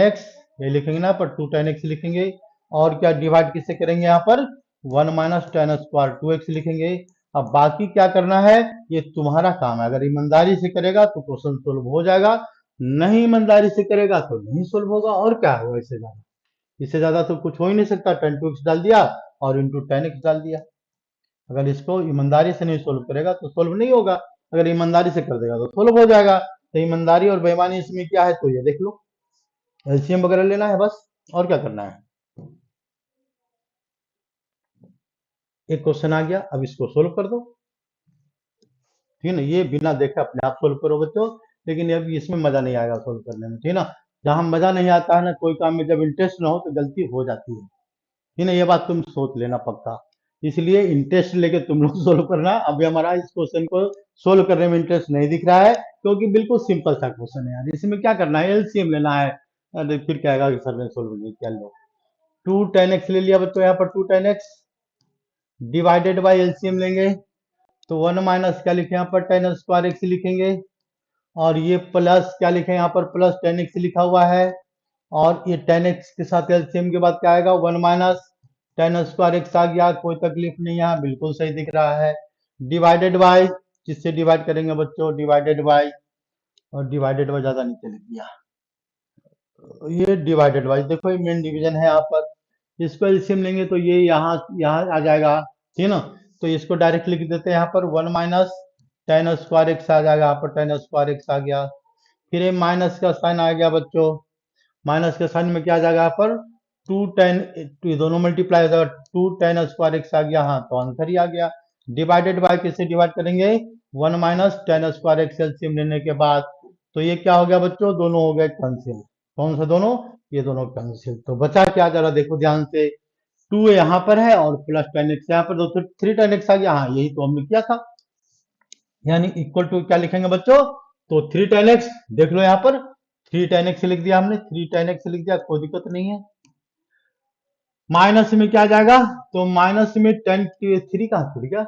[SPEAKER 1] x, ये लिखेंगे ना पर 2 tan x लिखेंगे, और क्या डिवाइड किससे करेंगे यहाँ पर, 1 माइनस टेन स्क्वायर 2x लिखेंगे। अब बाकी क्या करना है, ये तुम्हारा काम है, अगर ईमानदारी से करेगा तो क्वेश्चन सोल्व हो जाएगा, नहीं ईमानदारी से करेगा तो नहीं सोल्व होगा। और क्या होगा इससे ज्यादा, इससे ज्यादा तो कुछ हो ही नहीं सकता, tan 2x डाल दिया और इंटू tan x डाल दिया। अगर इसको ईमानदारी से नहीं सोल्व करेगा तो सोल्व नहीं होगा, अगर ईमानदारी से कर देगा तो सोल्व हो जाएगा। तो ईमानदारी और बेईमानी इसमें क्या है, तो ये देख लो, एलसीएम वगैरह लेना है बस, और क्या करना है। एक क्वेश्चन आ गया, अब इसको सोल्व कर दो, ठीक है ना, ये बिना देखे अपने आप सोल्व करो बच्चों, लेकिन अब इसमें मजा नहीं आएगा सोल्व करने में, ठीक है ना। जहां मजा नहीं आता है ना कोई काम में, जब इंटरेस्ट ना हो तो गलती हो जाती है, ठीक है ना, ये बात तुम सोच लेना पक्का। इसलिए इंटरेस्ट लेके तुम लोग सोल्व करना। अभी हमारा इस क्वेश्चन को सोल्व करने में इंटरेस्ट नहीं दिख रहा है, क्योंकि बिल्कुल सिंपल सा क्वेश्चन है यार, इसमें क्या करना है, एलसीएम लेना है। अरे फिर क्या आएगा कि सर ने सोल्व नहीं किया, लो 2 tan x ले लिया बच्चों, यहाँ पर 2 tan x divided by LCM लेंगे, तो 1 माइनस क्या लिखे यहाँ पर tan स्क्वायर एक्स लिखेंगे, और ये प्लस क्या लिखे यहाँ पर, प्लस tan x लिखा हुआ है, और ये tan x के साथ एलसीएम के बाद क्या आएगा, 1 माइनस tan स्क्वायर एक्स आ गया, कोई तकलीफ नहीं है, बिल्कुल सही दिख रहा है। डिवाइडेड बाय, किससे डिवाइड करेंगे बच्चों, डिवाइडेड बाय, और डिवाइडेड बाय ज्यादा नीचे लिख दिया, ये डिवाइडेड बाय, देखो ये मेन डिवीजन है यहाँ पर, इसको एलसीएम लेंगे तो ये यहाँ यहाँ आ जाएगा, ठीक है ना। तो इसको डायरेक्ट लिख देते हैं यहाँ पर, 1 माइनस tan स्क्वायर एक्स आ जाएगा, यहाँ पर tan स्क्वायर एक्स आ गया, फिर ये माइनस का साइन आ गया बच्चों, माइनस के साइन में क्या आ जाएगा यहाँ पर, 2 tan, ये दोनों मल्टीप्लाई हो जाएगा, 2 tan स्क्वायर एक्स आ गया, हाँ तो आंसर ही आ गया। डिवाइडेड बाय किससे डिवाइड करेंगे, 1 minus tan square x LCM लेने के बाद, तो ये क्या हो गया बच्चों, दोनों हो गए कैंसिल, कौन सा दोनों, ये दोनों कैंसिल। तो बचा क्या, जरा देखो ध्यान से, 2 यहाँ पर है और प्लस tan x यहाँ पर, तो 3 tan x आ गया, हाँ यही तो हमने किया था, यानी इक्वल टू क्या लिखेंगे बच्चों, तो 3 tan x, देख लो यहाँ पर 3 tan x लिख दिया हमने, 3 tan x लिख दिया, कोई दिक्कत नहीं है। माइनस में क्या जाएगा, तो माइनस में 10 3 कहाँ छूट गया,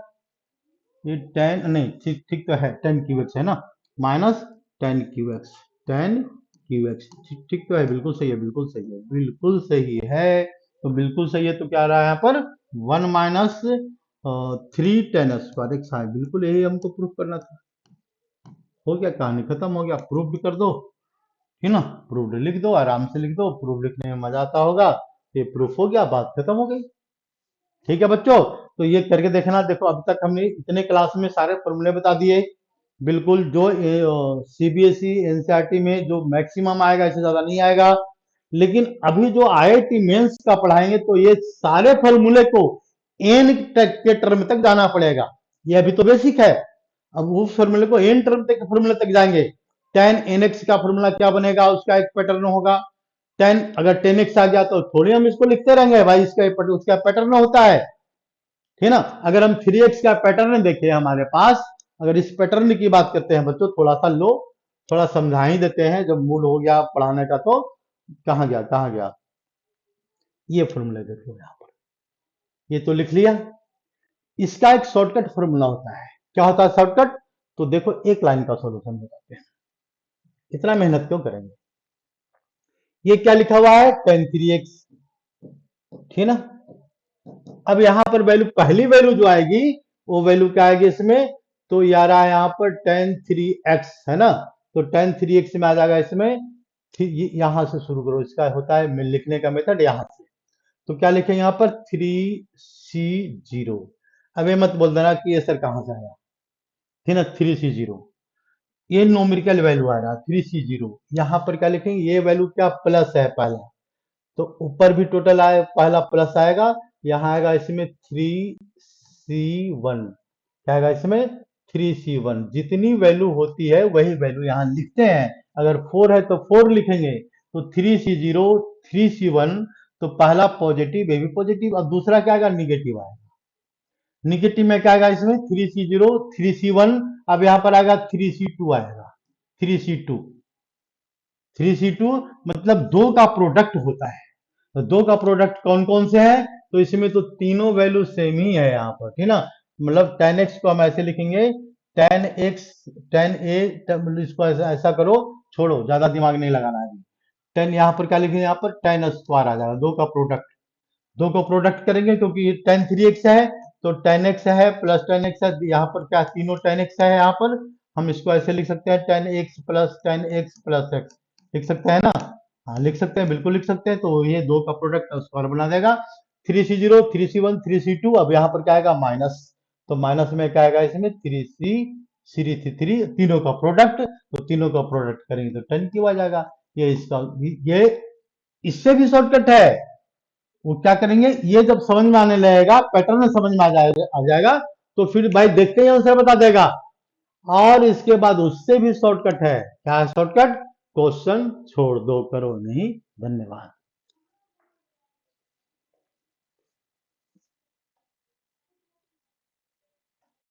[SPEAKER 1] ये 10 नहीं, ठीक ठीक तो है, 10 क्यू एक्स है ना, minus 10 Q x, 10 Q x, ठीक ठीक तो है, बिल्कुल सही है, बिल्कुल सही है, बिल्कुल सही है। तो बिल्कुल सही है, तो क्या आ रहा है यहाँ पर, 1 माइनस 3 tan स्क्वायर एक्स, हाँ बिल्कुल यही हमको प्रूफ करना था। हो गया, कहानी खत्म हो गया, प्रूफ भी कर दो, ठीक ना, प्रूफ लिख दो, आराम से लिख दो, प्रूफ लिखने में मजा आता होगा, ये प्रूफ हो गया, बात खत्म हो गई। ठीक है बच्चों, तो ये करके देखना, देखो अब तक हमने इतने क्लास में सारे फॉर्मूले बता दिए, बिल्कुल जो सीबीएसई एनसीईआरटी में जो मैक्सिमम आएगा, इससे ज्यादा नहीं आएगा। लेकिन अभी जो आईआईटी मेंस का पढ़ाएंगे तो ये सारे फॉर्मूले को एन तक के टर्म तक जाना पड़ेगा, ये अभी तो बेसिक है, अब उस फॉर्मूले को एन टर्म तक फॉर्मूले तक जाएंगे। tan nx का फॉर्मूला क्या बनेगा, उसका एक पैटर्न होगा, tan अगर 10x आ गया तो थोड़ी हम इसको लिखते रहेंगे भाई, इसका उसका पैटर्न होता है, ठीक है ना। अगर हम 3x का पैटर्न देखें हमारे पास, अगर इस पैटर्न की बात करते हैं बच्चों, थोड़ा सा लो, थोड़ा समझा ही देते हैं, जब मूड हो गया पढ़ाने का तो कहाँ गया कहाँ गया, ये फॉर्मूला देखो यहाँ पर, ये तो लिख लिया। इसका एक शॉर्टकट फॉर्मूला होता है, क्या होता है शॉर्टकट, तो देखो एक लाइन का सॉल्यूशन बताते हैं, इतना मेहनत क्यों करेंगे। ये क्या लिखा हुआ है, tan 3x, ठीक ना। अब यहाँ पर वैल्यू, पहली वैल्यू जो आएगी वो वैल्यू क्या आएगी इसमें, तो यार यहाँ पर tan 3x है ना, तो tan 3x में आ जाएगा इसमें, यहां से शुरू करो, इसका होता है लिखने का मेथड यहां से, तो क्या लिखेंगे यहाँ पर 3C0। अब ये मत बोल देना कि ये सर कहां से आया, ठीक ना, 3C0, ये नोमेरिकल वैल्यू आ रहा है 3C0, यहाँ पर क्या लिखेंगे, ये वैल्यू क्या प्लस है पहला, तो ऊपर भी टोटल आए, पहला प्लस आएगा, यहाँ आएगा इसमें 3C1, क्या आएगा इसमें 3C1, जितनी वैल्यू होती है वही वैल्यू यहाँ लिखते हैं। अगर 4 है तो 4 लिखेंगे, तो 3C0 3C1, तो पहला पॉजिटिव, ये भी पॉजिटिव, और दूसरा क्या आएगा निगेटिव आएगा, निगेटिव में क्या आएगा इसमें 3C0 3C1, अब यहाँ पर आएगा 3C2 आएगा, 3C2, 3C2 मतलब दो का प्रोडक्ट होता है, तो दो का प्रोडक्ट कौन कौन से है, तो इसमें तो तीनों वैल्यू सेम ही है यहाँ पर, ठीक ना, मतलब tan x को हम ऐसे लिखेंगे, tan x tan a, इसको ऐसा करो, छोड़ो ज्यादा दिमाग नहीं लगाना है, tan यहाँ पर क्या लिखेंगे, यहाँ पर tan स्क्वायर आ जाएगा, दो का प्रोडक्ट, दो को प्रोडक्ट करेंगे क्योंकि tan 3x है, तो tan x है प्लस tan x है, यहाँ पर क्या तीनों tan x है, यहाँ पर हम इसको ऐसे लिख सकते हैं tan x प्लस x लिख सकते हैं ना, हाँ लिख सकते हैं, बिल्कुल लिख सकते हैं, तो ये दो का प्रोडक्ट स्क्वायर बना देगा, 3C0 3C1 3C2, अब यहाँ पर क्या आएगा माइनस, तो माइनस में क्या आएगा इसमें 3 तीनों का प्रोडक्ट, तो तीनों का प्रोडक्ट करेंगे तो 10 क्यों आ जाएगा, ये इसका, ये इससे भी शॉर्टकट है, वो क्या करेंगे, ये जब समझ में आने लगेगा, पैटर्न समझ में आ जाएगा, तो फिर भाई देखते ही आंसर बता देगा, और इसके बाद उससे भी शॉर्टकट है, क्या है शॉर्टकट, क्वेश्चन छोड़ दो, करो नहीं। धन्यवाद।